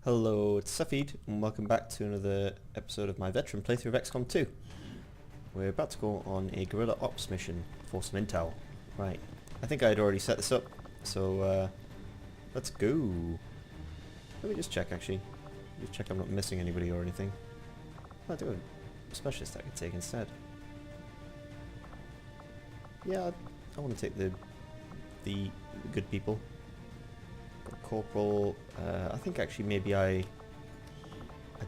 Hello, it's Safid, and welcome back to another episode of my veteran playthrough of XCOM 2. We're about to go on a guerrilla ops mission for some intel. Right, I think I'd already set this up, so let's go. Let me just check actually. Just check I'm not missing anybody or anything. I do have a specialist I could take instead. Yeah, I want to take the good people. Corporal, I think actually maybe I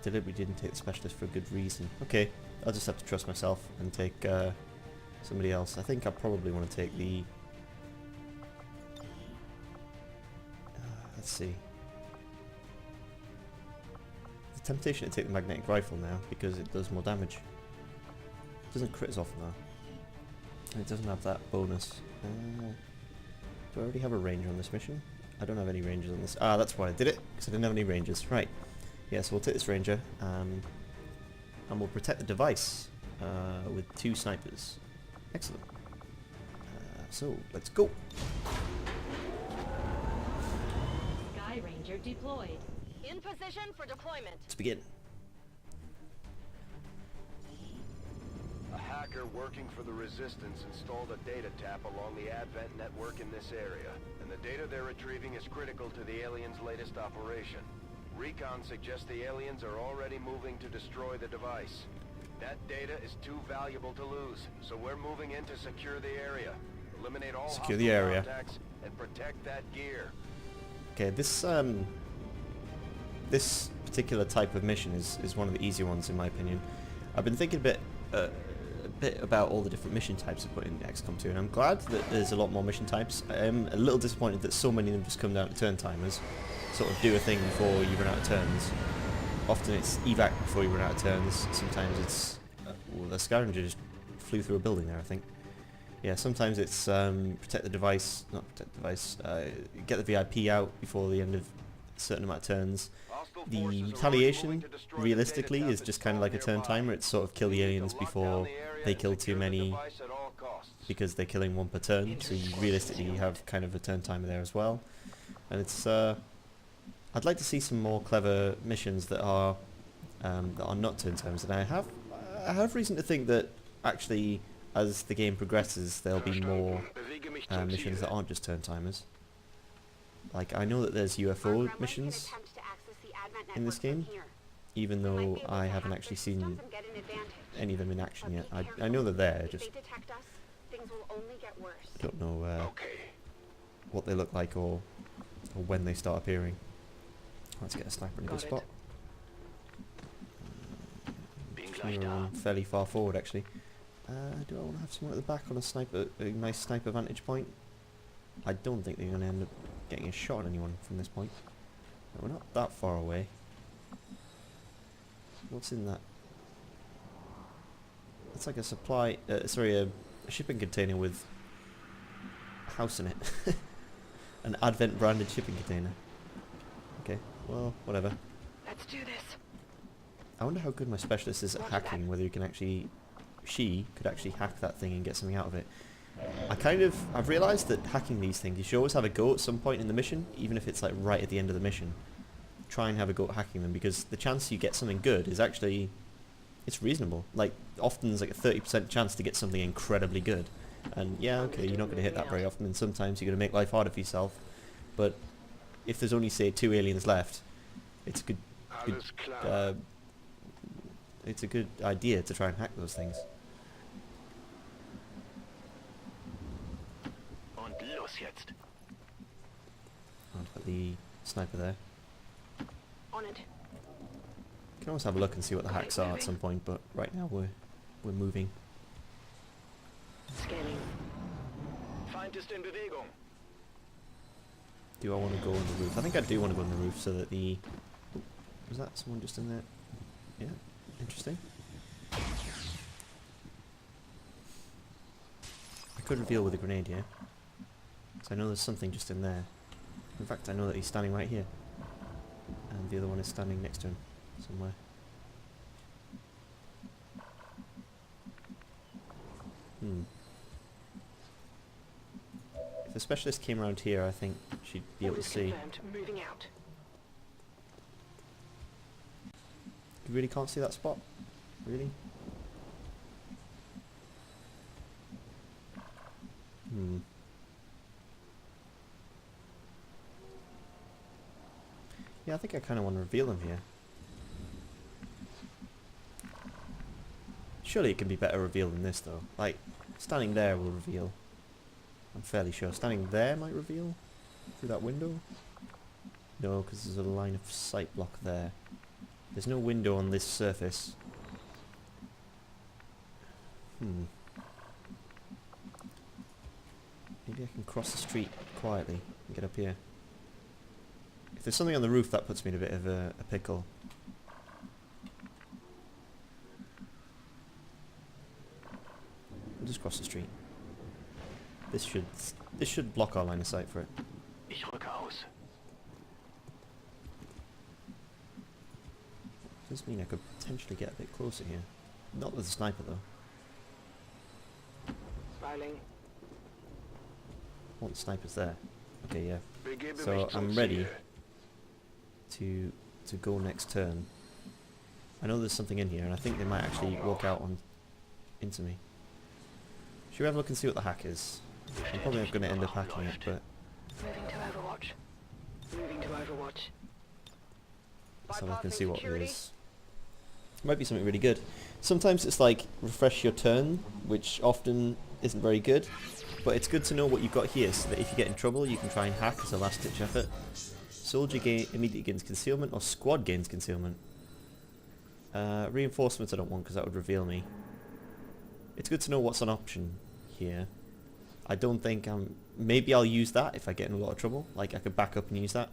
deliberately didn't take the specialist for a good reason. Okay, I'll just have to trust myself and take somebody else. I think I probably want to take the... let's see. The temptation to take the magnetic rifle now because it does more damage. It doesn't crit as often though. And it doesn't have that bonus. Do I already have a ranger on this mission? I don't have any rangers on this. Ah, that's why I did it, because I didn't have any rangers. Right. Yeah, so we'll take this ranger, and we'll protect the device with 2 snipers. Excellent. So, let's go. Sky Ranger deployed. In position for deployment. Let's begin. A hacker working for the Resistance installed a data tap along the Advent network in this area, and the data they're retrieving is critical to the aliens' latest operation. Recon suggests the aliens are already moving to destroy the device. That data is too valuable to lose, so we're moving in to secure the area. Eliminate all secure the area contacts and protect that gear. Okay, this particular type of mission is one of the easier ones in my opinion. I've been thinking a bit about all the different mission types I put in XCOM 2, and I'm glad that there's a lot more mission types. I am a little disappointed that so many of them just come down to turn timers, sort of do a thing before you run out of turns. Often it's evac before you run out of turns, sometimes it's... well, the scavenger just flew through a building there, I think. Yeah, sometimes it's protect the device, not protect the device, get the VIP out before the end of a certain amount of turns. The retaliation, realistically, is just kind of like a turn timer. It's sort of kill the aliens before they kill too many, because they're killing 1 per turn, so you realistically have kind of a turn timer there as well. And it's I'd like to see some more clever missions that are not turn timers, and I have reason to think that actually as the game progresses there'll be more missions that aren't just turn timers. Like, I know that there's UFO missions in this game, even though I haven't actually seen any of them in action yet. I know they're there, just don't know what they look like or when they start appearing. Let's get a sniper in a good spot. Fairly far forward actually. Do I want to have someone at the back on a nice sniper vantage point? I don't think they're going to end up getting a shot on anyone from this point. No, we're not that far away. What's in that? It's like a supply... a shipping container with a house in it. An Advent branded shipping container. Okay, well, whatever. Let's do this. I wonder how good my specialist is at hacking, whether you can actually... she could actually hack that thing and get something out of it. I've realised that hacking these things, you should always have a go at some point in the mission, even if it's like right at the end of the mission. Try and have a go at hacking them, because the chance you get something good is actually, it's reasonable. Like, often there's like a 30% chance to get something incredibly good. And yeah, okay, you're not going to hit that very often, and sometimes you're going to make life harder for yourself. But if there's only, say, 2 aliens left, it's a good idea to try and hack those things. I'll put the sniper there. On it. Can always have a look and see what the hacks are at some point, but right now we're moving. Scanning. Feind ist in Bewegung. Do I want to go on the roof? I think I do want to go on the roof so that the... oh, was that someone just in there? Yeah, interesting. I could reveal with a grenade here. So I know there's something just in there. In fact, I know that he's standing right here. And the other one is standing next to him somewhere. If the specialist came around here, I think she'd be able to see. Moving out. You really can't see that spot? Really? Hmm. Yeah, I think I kind of want to reveal him here. Surely it can be better revealed than this though. Like, standing there will reveal. I'm fairly sure. Standing there might reveal? Through that window? No, because there's a line of sight block there. There's no window on this surface. Hmm. Maybe I can cross the street quietly and get up here. If there's something on the roof, that puts me in a bit of a pickle. We'll just cross the street. This should block our line of sight for it. Ich rücke aus. Does mean I could potentially get a bit closer here. Not with the sniper though. Rolling. Oh, the sniper's there. Okay, yeah. Begebe So mich zum I'm ready Ziel. to go next turn. I know there's something in here, and I think they might actually walk out into me. Should we have a look and see what the hack is? I'm probably not going to end up hacking it, but Moving to Overwatch. Moving to Overwatch. let's have a look and see what it is. Might be something really good. Sometimes it's like refresh your turn, which often isn't very good, but it's good to know what you've got here so that if you get in trouble you can try and hack as a last ditch effort. Soldier immediately gains concealment, or squad gains concealment. Reinforcements I don't want because that would reveal me. It's good to know what's an option here. I don't think maybe I'll use that if I get in a lot of trouble. Like I could back up and use that.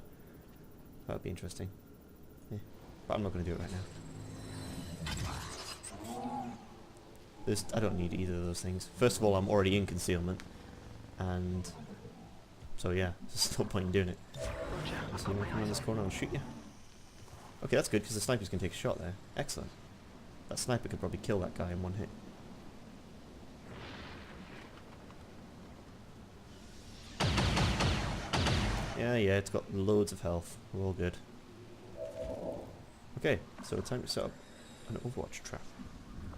That would be interesting. Yeah. But I'm not going to do it right now. I don't need either of those things. First of all, I'm already in concealment, and so yeah, there's no point in doing it. So you want to come around this corner and shoot you? Okay, that's good because the snipers can take a shot there. Excellent. That sniper could probably kill that guy in one hit. Yeah, it's got loads of health. We're all good. Okay, so time to set up an Overwatch trap.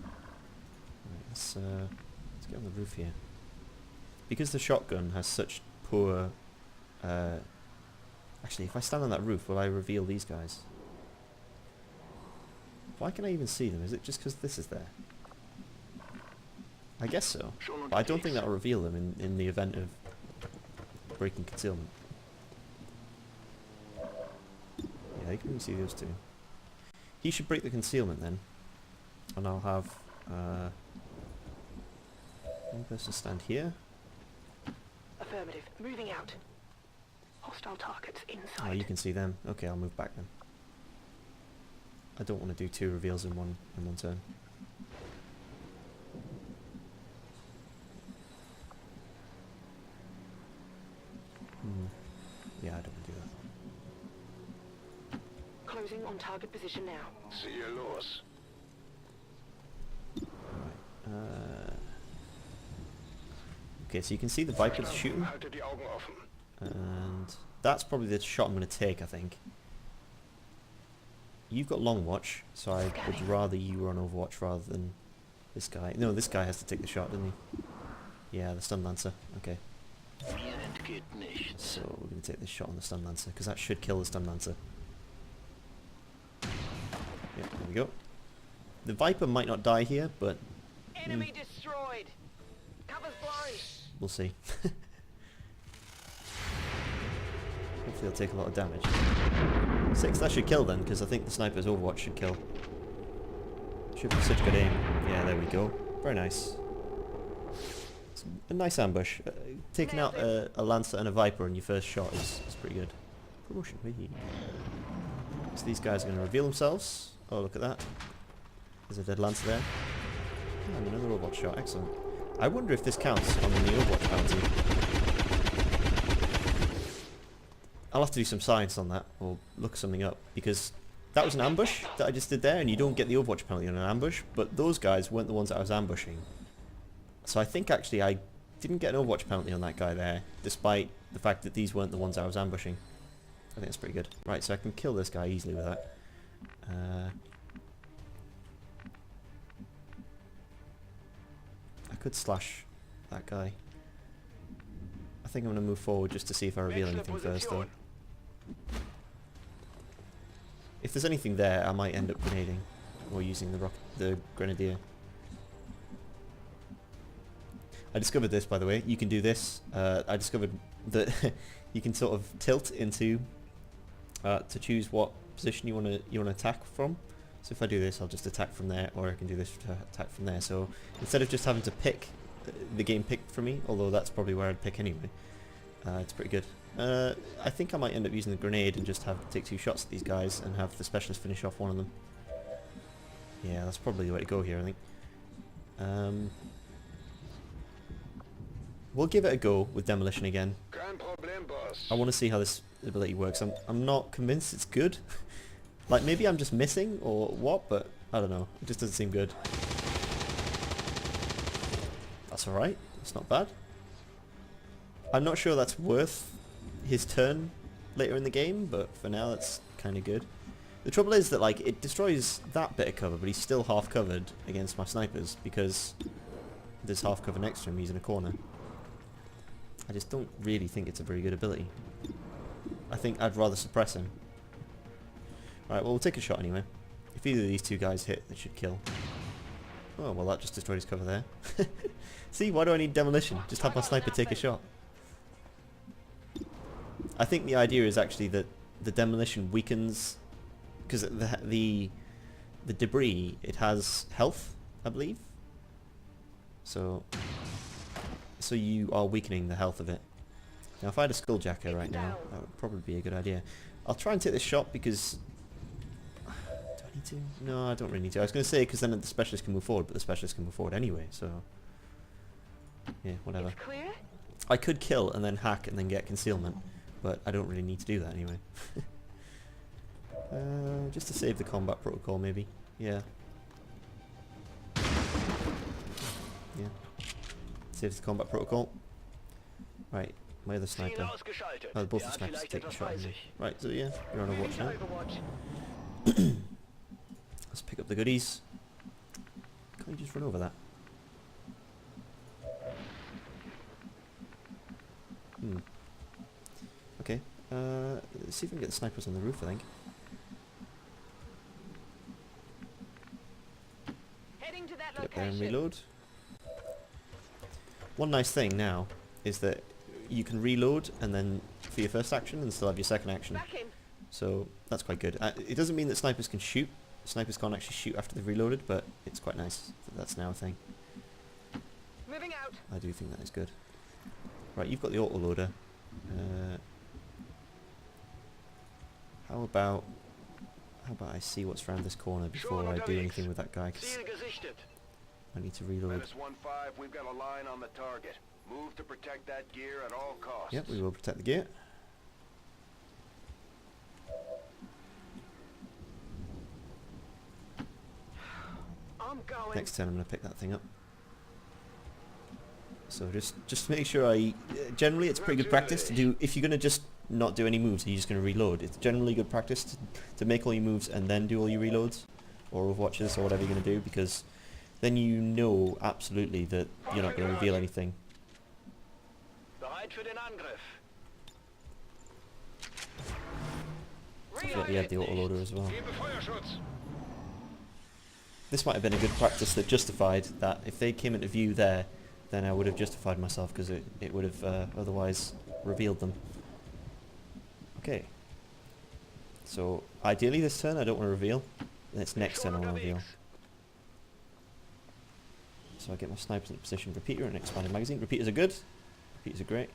Right, let's get on the roof here. Because the shotgun has such poor... actually, if I stand on that roof, will I reveal these guys? Why can I even see them? Is it just because this is there? I guess so. But I don't think that'll reveal them in the event of breaking concealment. Yeah, you can even see those two. He should break the concealment then. And I'll have one person stand here. Affirmative. Moving out. Hostile targets inside. Oh, you can see them. Okay, I'll move back then. I don't want to do 2 reveals in one turn. Yeah, I don't want to do that. Closing on target position now. Ziehe los. Alright, okay, so you can see the Vipers shooting, Halte die Augen offen. and that's probably the shot I'm going to take, I think. You've got long watch, so I would rather you were on Overwatch rather than this guy. No, this guy has to take the shot, doesn't he? Yeah, the stun lancer. Okay. So we're going to take this shot on the stun lancer, because that should kill the stun lancer. Yeah, there we go. The Viper might not die here, but Enemy destroyed. Cover's blown. we'll see. Hopefully he'll take a lot of damage. 6, that should kill then, because I think the sniper's Overwatch should kill. Should be such good aim. Yeah, there we go. Very nice. It's a nice ambush. Taking out a Lancer and a Viper on your first shot is pretty good. Promotion, wee. So these guys are going to reveal themselves. Oh, look at that. There's a dead Lancer there. And another Overwatch shot. Excellent. I wonder if this counts on the Overwatch bounty. I'll have to do some science on that, or look something up, because that was an ambush that I just did there, and you don't get the Overwatch penalty on an ambush, but those guys weren't the ones that I was ambushing. So I think actually I didn't get an Overwatch penalty on that guy there, despite the fact that these weren't the ones I was ambushing. I think that's pretty good. Right, so I can kill this guy easily with that. could slash that guy. I think I'm going to move forward just to see if I reveal anything first, though. If there's anything there, I might end up grenading or using the grenadier. I discovered this, by the way. You can do this. I discovered that you can sort of tilt into to choose what position you want to attack from. So if I do this, I'll just attack from there, or I can do this to attack from there. So instead of just having to pick, the game picked for me, although that's probably where I'd pick anyway. It's pretty good. I think I might end up using the grenade and just take 2 shots at these guys and have the specialist finish off one of them. Yeah, that's probably the way to go here, I think. We'll give it a go with demolition again. I want to see how this ability works. I'm not convinced it's good. Like, maybe I'm just missing or what, but I don't know. It just doesn't seem good. That's alright. It's not bad. I'm not sure that's worth his turn later in the game, but for now that's kind of good. The trouble is that, like, it destroys that bit of cover, but he's still half covered against my snipers because there's half cover next to him. He's in a corner. I just don't really think it's a very good ability. I think I'd rather suppress him. Alright, well, we'll take a shot anyway. If either of these 2 guys hit, they should kill. Oh, well, that just destroyed his cover there. See, why do I need demolition? Just have my sniper take a shot. I think the idea is actually that the demolition weakens, because the debris, it has health, I believe. So you are weakening the health of it. Now, if I had a skulljacker right now, that would probably be a good idea. I'll try and take this shot because... Do I need to? No, I don't really need to. I was going to say because then the specialist can move forward, but the specialist can move forward anyway, so... Yeah, whatever. I could kill and then hack and then get concealment, but I don't really need to do that anyway. Just to save the combat protocol, maybe. Yeah. Yeah. Saves the combat protocol. Right, my other sniper. Oh, both the snipers take a shot at me. Right, so yeah, you're on Overwatch now. Let's pick up the goodies. Can't you just run over that? Okay, let's see if we can get the snipers on the roof, I think. Heading to that Get up there and location. reload. One nice thing now is that you can reload and then for your first action and still have your second action. Back in. So that's quite good. It doesn't mean that snipers can shoot. Snipers can't actually shoot after they've reloaded, but it's quite nice that that's now a thing. Moving out. I do think that is good. Right, you've got the autoloader. How about I see what's around this corner before I do anything with that guy, 'cause I need to reload. -15, we've got a line on the target. Move to protect that gear at all costs. Yep, we will protect the gear. I'm going. Next turn I'm going to pick that thing up. So just make sure generally it's pretty good practice to do, if you're going to just not do any moves, you're just going to reload. It's generally good practice to make all your moves and then do all your reloads, or overwatches, or whatever you're going to do, because then you know absolutely that you're not going to reveal anything. Bereit für den Angriff. I forgot he had the autoloader as well. This might have been a good practice that justified that if they came into view there, then I would have justified myself, because it would have otherwise revealed them. Okay. So ideally this turn I don't want to reveal, and it's next turn I want to reveal. So I get my snipers in position. Repeater and expanded magazine. Repeaters are good. Repeaters are great.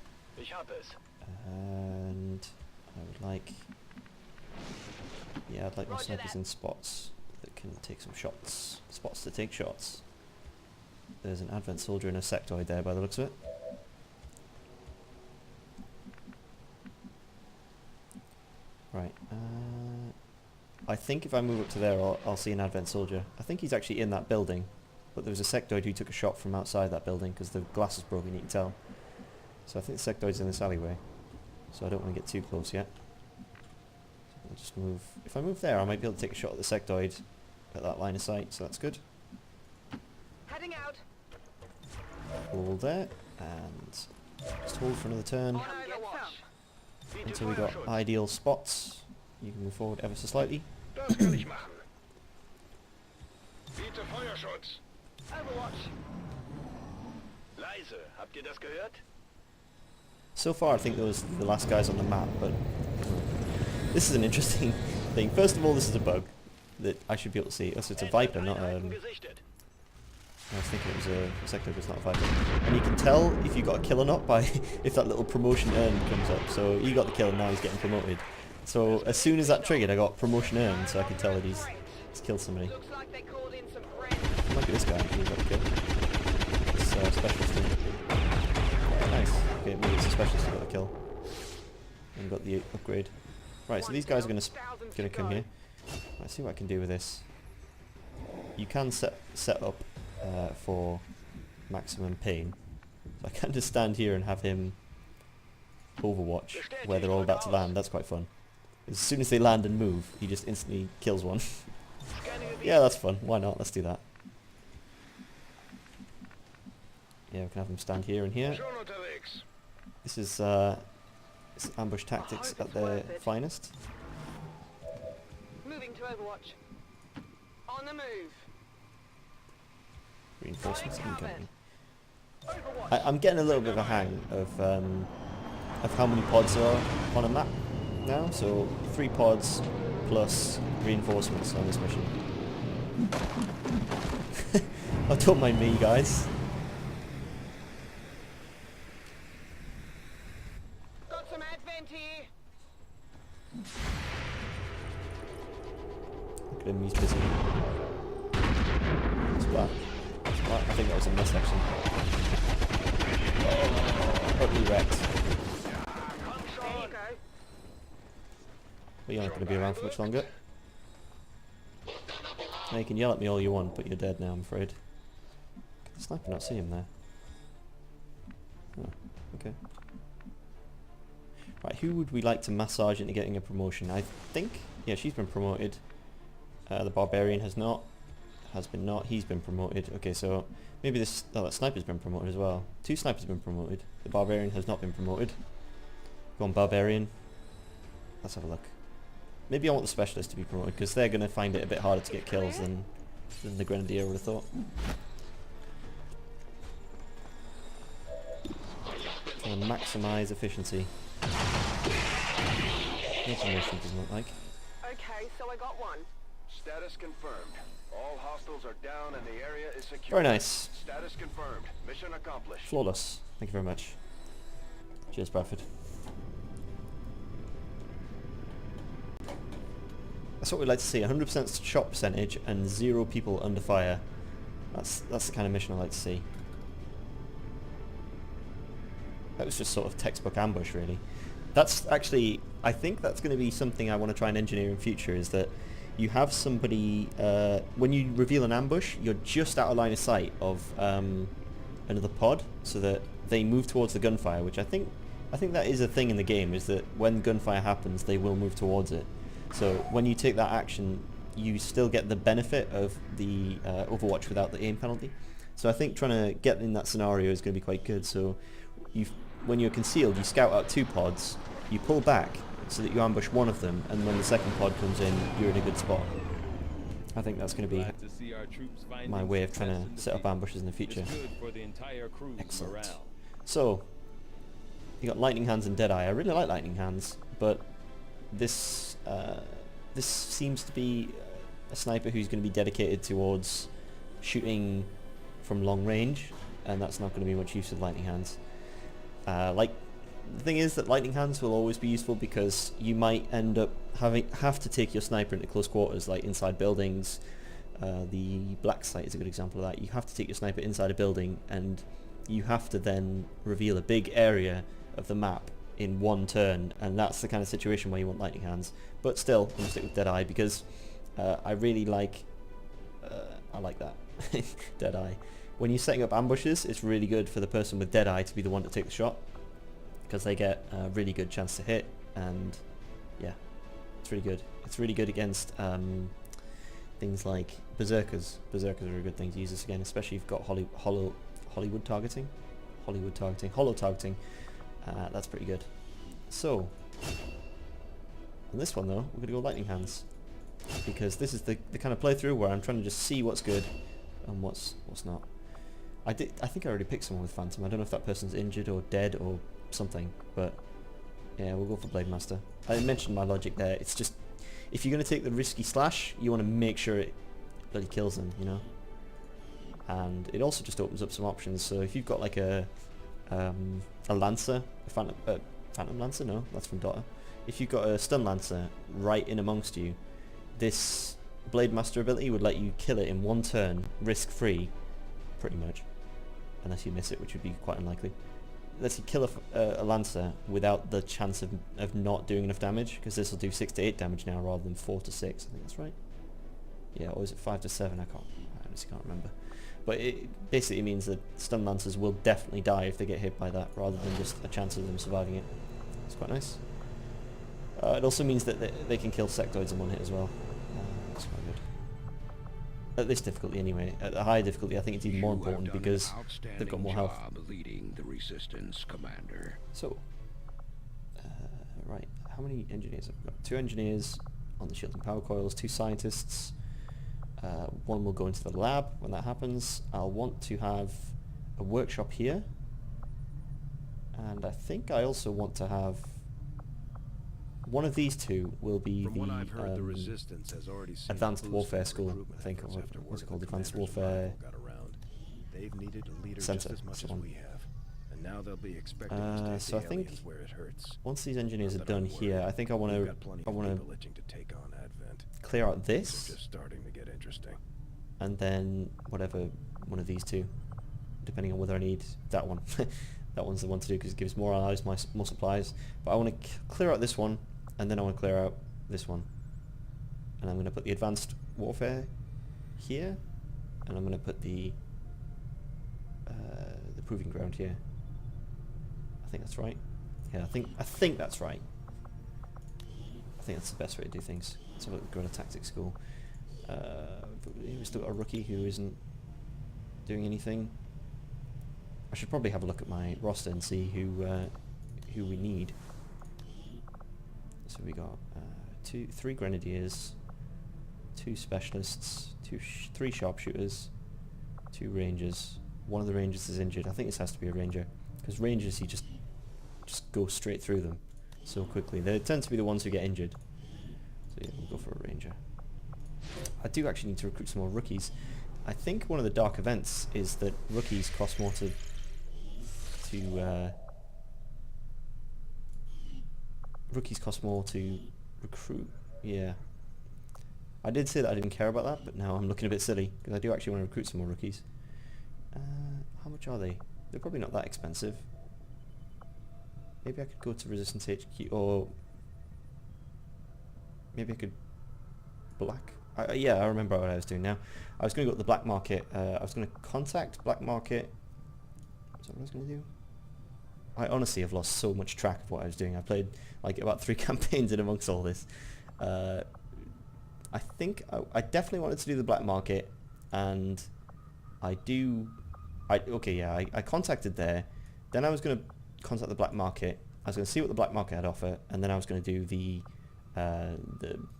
And I would like... Yeah, I'd like my snipers in spots that can take some shots. Spots to take shots. There's an advent soldier and a sectoid there by the looks of it. Right. I think if I move up to there I'll see an advent soldier. I think he's actually in that building. But there was a sectoid who took a shot from outside that building because the glass is broken, you can tell. So I think the sectoid's in this alleyway. So I don't want to get too close yet. So I'll just move. If I move there, I might be able to take a shot at the sectoid at that line of sight, so that's good. Heading out. Hold there, and just hold for another turn until we got ideal spots. You can move forward ever so slightly. Das kann ich machen. Biete Feuerschutz. Overwatch. Leise, habt ihr das gehört? So far I think those are the last guys on the map, but this is an interesting thing. First of all, this is a bug that I should be able to see. Oh, so it's a Viper, not I was thinking it was a sector, but it's not a Viper. And you can tell if you got a kill or not by if that little promotion earned comes up. So he got the kill and now he's getting promoted. So as soon as that triggered, I got promotion earned, so I can tell that he's killed somebody. Looks like they called in some friends. It might be this guy, he got the kill. This specialist thing. Oh, nice. Okay, maybe it's a specialist who got the kill. And got the upgrade. Right, so these guys are gonna come here. Let's see what I can do with this. You can set up for maximum pain. So I can just stand here and have him overwatch where they're all about to land. That's quite fun. As soon as they land and move, he just instantly kills one. Yeah, that's fun. Why not? Let's do that. Yeah, we can have them stand here and here. This is ambush tactics at their finest. Moving to Overwatch. On the move. Reinforcements incoming. I'm getting a little bit of a hang of how many pods are on a map now. So 3 pods plus reinforcements on this mission. Oh, don't mind me, guys. Got some advent here. Look at him, he's busy. Splat. Splat. I think that was a miss, actually. Oh, totally wrecked. There you go. But you're not going to be around for much longer. Now you can yell at me all you want, but you're dead now, I'm afraid. Can the sniper not see him there? Oh, okay. Right, who would we like to massage into getting a promotion? I think, yeah, she's been promoted. The barbarian has not. Has been not. He's been promoted. Okay, so maybe this. Oh, that sniper's been promoted as well. 2 snipers have been promoted. The barbarian has not been promoted. Go on, barbarian. Let's have a look. Maybe I want the specialist to be promoted because they're going to find it a bit harder to get kills than the grenadier would have thought. Trying to maximise efficiency. Information does not like. Okay, so I got one. Status confirmed. All hostiles are down and the area is secure. Very nice. Status confirmed. Mission accomplished. Flawless. Thank you very much. Cheers, Bradford. That's what we'd like to see. 100% shot percentage and 0 people under fire. That's the kind of mission I like to see. That was just sort of textbook ambush, really. That's actually, I think that's going to be something I want to try and engineer in future, is that you have somebody, when you reveal an ambush, you're just out of line of sight of another pod, so that they move towards the gunfire, which I think that is a thing in the game, is that when gunfire happens, they will move towards it. So when you take that action, you still get the benefit of the Overwatch without the aim penalty. So I think trying to get in that scenario is going to be quite good. So when you're concealed, you scout out 2 pods, you pull back so that you ambush one of them, and when the second pod comes in, you're in a good spot. I think that's going to be my way of trying to set up ambushes in the future. Excellent. So, you got Lightning Hands and Deadeye. I really like Lightning Hands, but this seems to be a sniper who's going to be dedicated towards shooting from long range, and that's not going to be much use with Lightning Hands. The thing is that Lightning Hands will always be useful because you might end up have to take your sniper into close quarters, like inside buildings. The black site is a good example of that. You have to take your sniper inside a building, and you have to then reveal a big area of the map in one turn, and that's the kind of situation where you want Lightning Hands. But still, I'm going to stick with Deadeye because I really like I like that. Deadeye. When you're setting up ambushes, it's really good for the person with Deadeye to be the one to take the shot, because they get a really good chance to hit, and yeah, it's really good. It's really good against things like berserkers. Berserkers are a good thing to use this again, especially if you've got Hollywood targeting, hollow targeting. That's pretty good. So, on this one though, we're going to go lightning hands, because this is the kind of playthrough where I'm trying to just see what's good and what's not. I think I already picked someone with Phantom. I don't know if that person's injured or dead or something, but yeah, we'll go for Blade Master. I mentioned my logic there. It's just, if you're going to take the risky slash, you want to make sure it bloody kills them, you know? And it also just opens up some options. So if you've got like a Lancer, a Phantom Lancer, no, that's from Dota. If you've got a Stun Lancer right in amongst you, this Blade Master ability would let you kill it in one turn, risk-free, pretty much. Unless you miss it, which would be quite unlikely. Lets you kill a Lancer without the chance of not doing enough damage, because this will do 6 to 8 damage now rather than 4 to 6, I think that's right. Yeah, or is it 5 to 7? I honestly can't remember. But it basically means that Stun Lancers will definitely die if they get hit by that, rather than just a chance of them surviving it. It's quite nice. It also means that they can kill sectoids in one hit as well. That's quite good. At this difficulty anyway. At the higher difficulty I think it's even more important because they've got more health. Leading the resistance, Commander. So, right, how many engineers have we got? 2 engineers on the shielding power coils, 2 scientists. One will go into the lab when that happens. I'll want to have a workshop here. And I think I also want to have one of these 2 will be the Resistance has already seen Advanced a boost Warfare in School, recruitment I think, or efforts after what's it word called, of the Advanced commander's Warfare arrival got around. They've needed a leader Center, just as much that's as the one. we have, and now they'll be expecting to so I take the think aliens where it hurts. once these engineers are Not that done I'm here, worried. I think I We've want got plenty to of people itching to take on Advent. clear out Things this, are just starting to get interesting. and then whatever one of these 2, depending on whether I need that one. That one's the one to do because it gives more allies, more supplies. But I want to clear out this one, and then I want to clear out this one. And I'm going to put the Advanced Warfare here, and I'm going to put the Proving Ground here. I think that's right. Yeah, I think that's right. I think that's the best way to do things. Let's have a look at Guerrilla Tactics School. We've still got a rookie who isn't doing anything. I should probably have a look at my roster and see who we need. So we got 3 Grenadiers, 2 Specialists, 3 Sharpshooters, 2 Rangers. One of the Rangers is injured. I think this has to be a Ranger, because Rangers, you just go straight through them so quickly. They tend to be the ones who get injured. So yeah, we'll go for a Ranger. I do actually need to recruit some more rookies. I think one of the dark events is that rookies cost more to recruit. Yeah. I did say that I didn't care about that, but now I'm looking a bit silly, because I do actually want to recruit some more rookies. How much are they? They're probably not that expensive. Maybe I could go to Resistance HQ, or maybe I could black. Yeah, I remember what I was doing now. I was going to go to the black market. I was going to contact black market. Is that what I was going to do? I honestly have lost so much track of what I was doing. I played like about 3 campaigns in amongst all this. I think I definitely wanted to do the black market, and I contacted there. Then I was going to contact the black market. I was going to see what the black market had offer, and then I was going to do the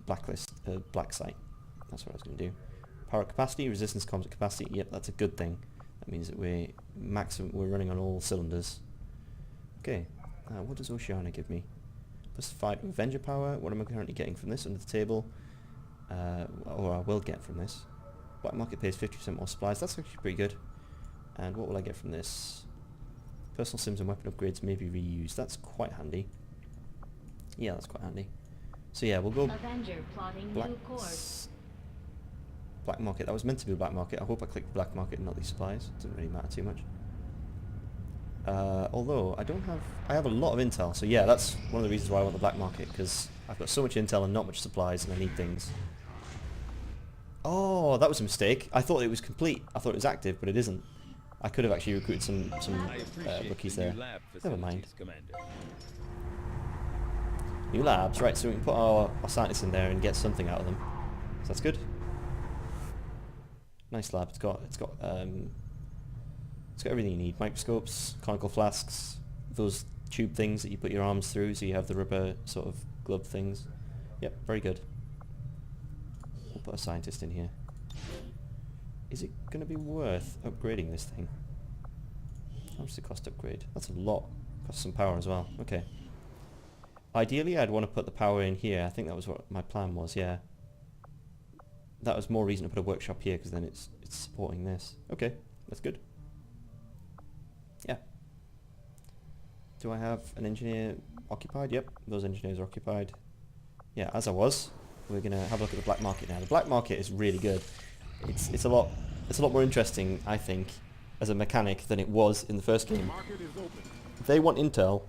blacklist, black site. That's what I was going to do. Power capacity, resistance comms at capacity. Yep, that's a good thing. That means that we're running on all cylinders. Okay, what does Oceania give me? +5 Avenger power. What am I currently getting from this under the table? Or I will get from this. Black market pays 50% more supplies. That's actually pretty good. And what will I get from this? Personal sims and weapon upgrades may be reused. That's quite handy. Yeah, that's quite handy. So yeah, we'll go Avenger plotting new course. Black market. That was meant to be a black market. I hope I clicked black market and not these supplies. It doesn't really matter too much. Although I have a lot of intel. So yeah, that's one of the reasons why I want the black market, because I've got so much intel and not much supplies, and I need things. Oh, that was a mistake. I thought it was complete. I thought it was active, but it isn't. I could have actually recruited some rookies there. Never mind. New labs, right? So we can put our scientists in there and get something out of them. So that's good. Nice lab. It's got It's got everything you need. Microscopes, conical flasks, those tube things that you put your arms through so you have the rubber sort of glove things. Yep, very good. We'll put a scientist in here. Is it going to be worth upgrading this thing? How much does it cost to upgrade? That's a lot. Costs some power as well. Okay. Ideally, I'd want to put the power in here. I think that was what my plan was, yeah. That was more reason to put a workshop here, because then it's supporting this. Okay, that's good. Yeah. Do I have an engineer occupied? Yep, those engineers are occupied. Yeah, as I was. We're going to have a look at the black market now. The black market is really good. It's a lot more interesting, I think, as a mechanic than it was in the first game. They want intel,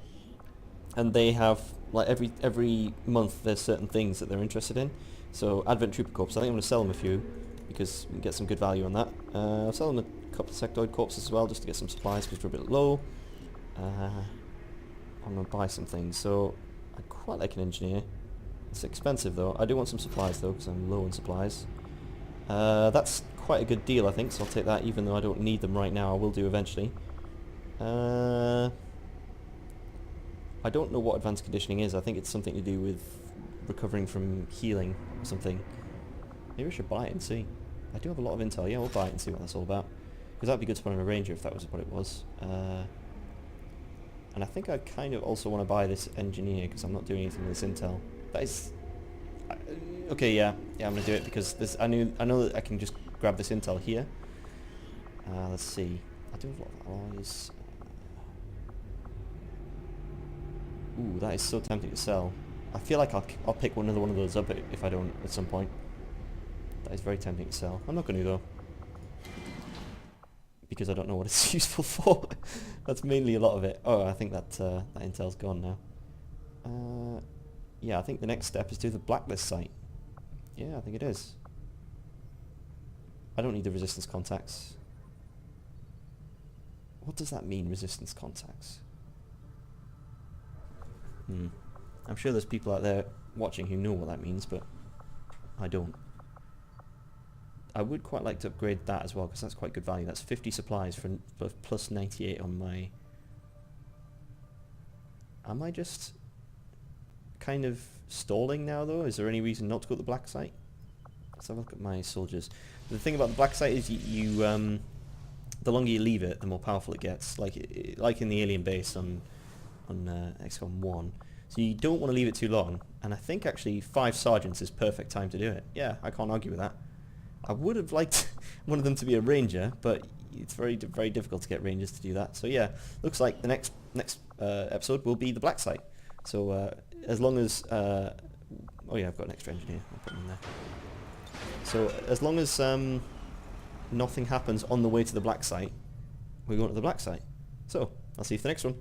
and they have, like, every month there's certain things that they're interested in. So Advent Trooper Corps, I think I'm going to sell them a few because we can get some good value on that. I'll sell them a couple of sectoid corpses as well just to get some supplies because we're a bit low. I'm going to buy some things. So I quite like an engineer. It's expensive though. I do want some supplies though because I'm low on supplies. That's quite a good deal I think, so I'll take that even though I don't need them right now. I will do eventually. I don't know what advanced conditioning is. I think it's something to do with recovering from healing or something. Maybe I should buy it and see. I do have a lot of intel. Yeah, we'll buy it and see what that's all about. Because that'd be good to put on a ranger if that was what it was. And I think I kind of also want to buy this engineer because I'm not doing anything with this intel. That is... okay, yeah, I'm going to do it because this. I know that I can just grab this intel here. Let's see. I do have a lot of alloys. Ooh, that is so tempting to sell. I feel like I'll pick another one of those up if I don't at some point. That is very tempting to sell. I'm not going to though. Because I don't know what it's useful for. That's mainly a lot of it. Oh, I think that intel's gone now. Yeah, I think the next step is do the blacklist site. Yeah, I think it is. I don't need the resistance contacts. What does that mean, resistance contacts? I'm sure there's people out there watching who know what that means, but I don't. I would quite like to upgrade that as well, because that's quite good value. That's 50 supplies for plus 98 on my... Am I just kind of stalling now, though? Is there any reason not to go to the black site? Let's have a look at my soldiers. The thing about the black site is you the longer you leave it, the more powerful it gets. Like in the alien base on XCOM 1. So you don't want to leave it too long. And I think actually 5 sergeants is perfect time to do it. Yeah, I can't argue with that. I would have liked one of them to be a ranger, but it's very difficult to get rangers to do that. So yeah, looks like the next episode will be the black site. So as long as oh yeah, I've got an extra engineer. I'll put him in there. So as long as nothing happens on the way to the black site, we're going to the black site. So I'll see you for the next one.